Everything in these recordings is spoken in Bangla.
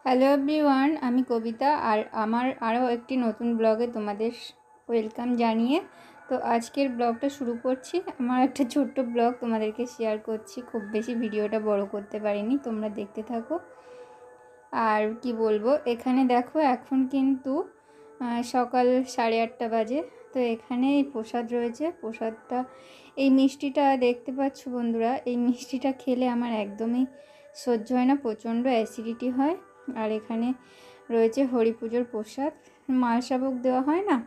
হ্যালো এভরিওয়ান, আমি কবিতা আর আমার আরও একটি নতুন ব্লগে তোমাদের ওয়েলকাম জানিয়ে তো আজকের ব্লগটা শুরু করছি। আমার একটা ছোট্ট ব্লগ তোমাদেরকে শেয়ার করছি, খুব বেশি ভিডিওটা বড় করতে পারিনি, তোমরা দেখতে থাকো। আর কি বলবো, এখানে দেখো এখন কিন্তু সকাল 8:30 বাজে। তো এখানে এই প্রসাদ রয়েছে, প্রসাদটা এই মিষ্টিটা দেখতে পাচ্ছ বন্ধুরা, এই মিষ্টিটা খেলে আমার একদমই সহ্য হয় না, প্রচণ্ড অ্যাসিডিটি হয়। আর এখানে রয়েছে হরি পুজোর প্রসাদ, মালসাভোগ দেওয়া হয় না,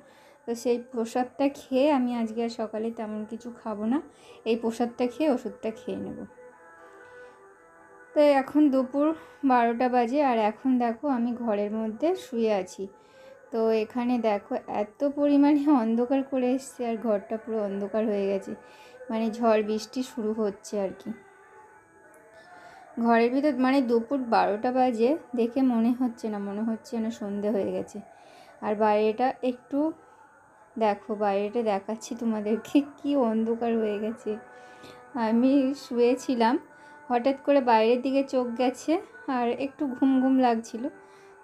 তো সেই প্রসাদটা খেয়ে আমি আজকে আর সকালে তেমন কিছু খাবো না, এই প্রসাদটা খেয়ে ওষুধটা খেয়ে নেব। তো এখন দুপুর 12টা বাজে আর এখন দেখো আমি ঘরের মধ্যে শুয়ে আছি। তো এখানে দেখো এত পরিমাণে অন্ধকার করে এসছে আর ঘরটা পুরো অন্ধকার হয়ে গেছে, মানে ঝড় বৃষ্টি শুরু হচ্ছে আর কি। ঘরের ভিতর মানে দুপুর 12টা বাজে, দেখে মনে হচ্ছে না সন্ধে হয়ে গেছে। আর বাইরেটা একটু দেখো, বাইরেটা দেখাচ্ছি তোমাদেরকে, কি অন্ধকার হয়ে গেছে। আমি শুয়েছিলাম, হঠাৎ করে বাইরের দিকে চোখ গেছে আর একটু ঘুম ঘুম লাগছিল,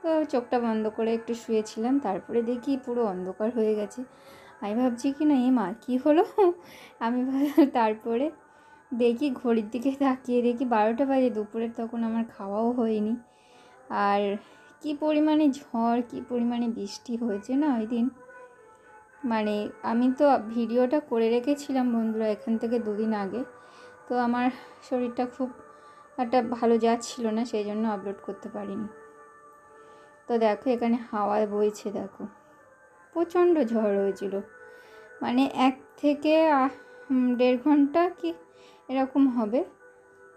তো চোখটা বন্ধ করে একটু শুয়েছিলাম, তারপরে দেখি পুরো অন্ধকার হয়ে গেছে। আমি ভাবছি কি না, মা কী হলো, আমি তারপরে দেখি ঘড়ির দিকে তাকিয়ে দেখি 12টা বাজে, দুপুরের তখন আমার খাওয়াও হয়নি। আর কি পরিমাণে ঝড়, কি পরিমাণে বৃষ্টি হয়েছে না ওই দিন, মানে আমি তো ভিডিওটা করে রেখেছিলাম বন্ধুরা এখান থেকে 2 দিন আগে, তো আমার শরীরটা খুব একটা ভালো যাচ্ছিল না, সেই জন্য আপলোড করতে পারিনি। তো দেখো এখানে হাওয়া বইছে, দেখো প্রচণ্ড ঝড় হয়েছিল, মানে 1 থেকে 1.5 ঘন্টা কি এরকম হবে,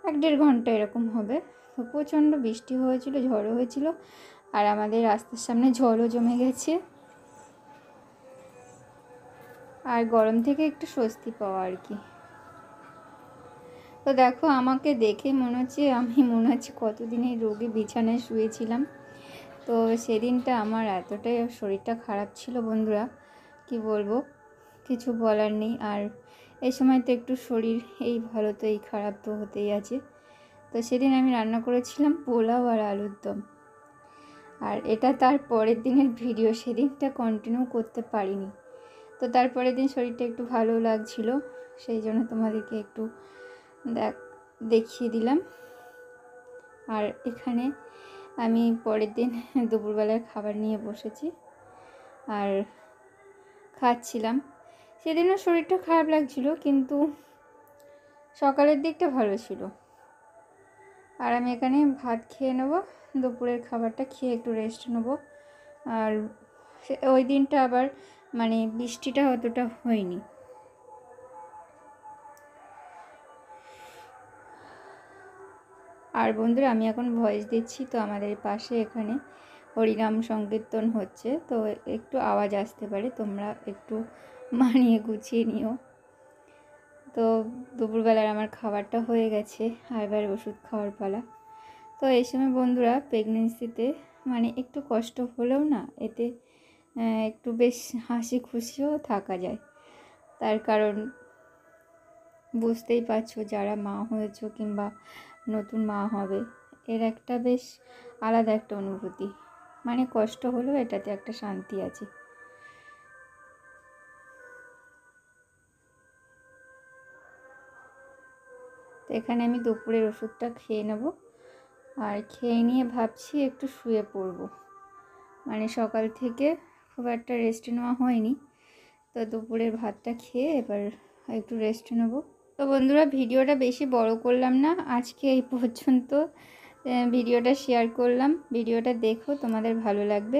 1-1.5 ঘন্টা এরকম হবে। তো প্রচণ্ড বৃষ্টি হয়েছিল, ঝড়ও হয়েছিল, আর আমাদের রাস্তার সামনে জলও জমে গেছে। আর গরম থেকে একটু স্বস্তি পাওয়া আর কি। তো দেখো আমাকে দেখে মনে হচ্ছে কতদিনের রোগে বিছানায় শুয়েছিলাম। তো সেদিনটা আমার এতটাই শরীরটা খারাপ ছিল বন্ধুরা, কি বলবো, কিছু বলার নেই। আর এই সময় তো একটু শরীর এই ভালো তো এই খারাপ তো হতেই আছে। তো সেদিন আমি রান্না করেছিলাম পোলাও আর আলুর দম, আর এটা তার পরের দিনের ভিডিও, সেদিনটা কন্টিনিউ করতে পারিনি। তো তারপরের দিন শরীরটা একটু ভালো লাগছিল, সেই জন্য তোমাদেরকে একটু দেখিয়ে দিলাম। আর এখানে আমি পরের দিন দুপুরবেলার খাবার নিয়ে বসেছি আর খাচ্ছিলাম। সেদিনও শরীরটা খারাপ লাগছিল, কিন্তু সকালের দিকটা ভালো ছিল। আর আমি এখানে ভাত খেয়ে নেবো, দুপুরের খাবারটা খেয়ে একটু রেস্ট নেবো। আর ওই দিনটা আবার মানে বৃষ্টিটা অতটা হয়নি। আর বন্ধুরা আমি এখন ভয়েস দিচ্ছি, তো আমাদের পাশে এখানে হরিনাম সংকীর্তন হচ্ছে, তো একটু আওয়াজ আসতে পারে, তোমরা একটু মানিয়ে গুছিয়ে নিও। তো দুপুরবেলার আমার খাবারটা হয়ে গেছে, আর এবার ওষুধ খাওয়ার পালা। তো এই সময় বন্ধুরা প্রেগনেন্সিতে মানে একটু কষ্ট হলেও না, এতে একটু বেশ হাসি খুশিও থাকা যায়। তার কারণ বুঝতেই পারছো, যারা মা হয়েছো কিংবা নতুন মা হবে, এর একটা বেশ আলাদা একটা অনুভূতি, মানে কষ্ট হলেও এটাতে একটা শান্তি আছে। তো এখানে আমি দুপুরের ওষুধটা খেয়ে নেব, আর খেয়ে নিয়ে ভাবছি একটু শুয়ে পড়ব, মানে সকাল থেকে খুব একটা রেস্ট নেওয়া হয়নি, তো দুপুরের ভাতটা খেয়ে এবার একটু রেস্ট নেব। তো বন্ধুরা ভিডিওটা বেশি বড় করলাম না, আজকে এই পর্যন্ত ভিডিওটা শেয়ার করলাম। ভিডিওটা দেখো, তোমাদের ভালো লাগবে।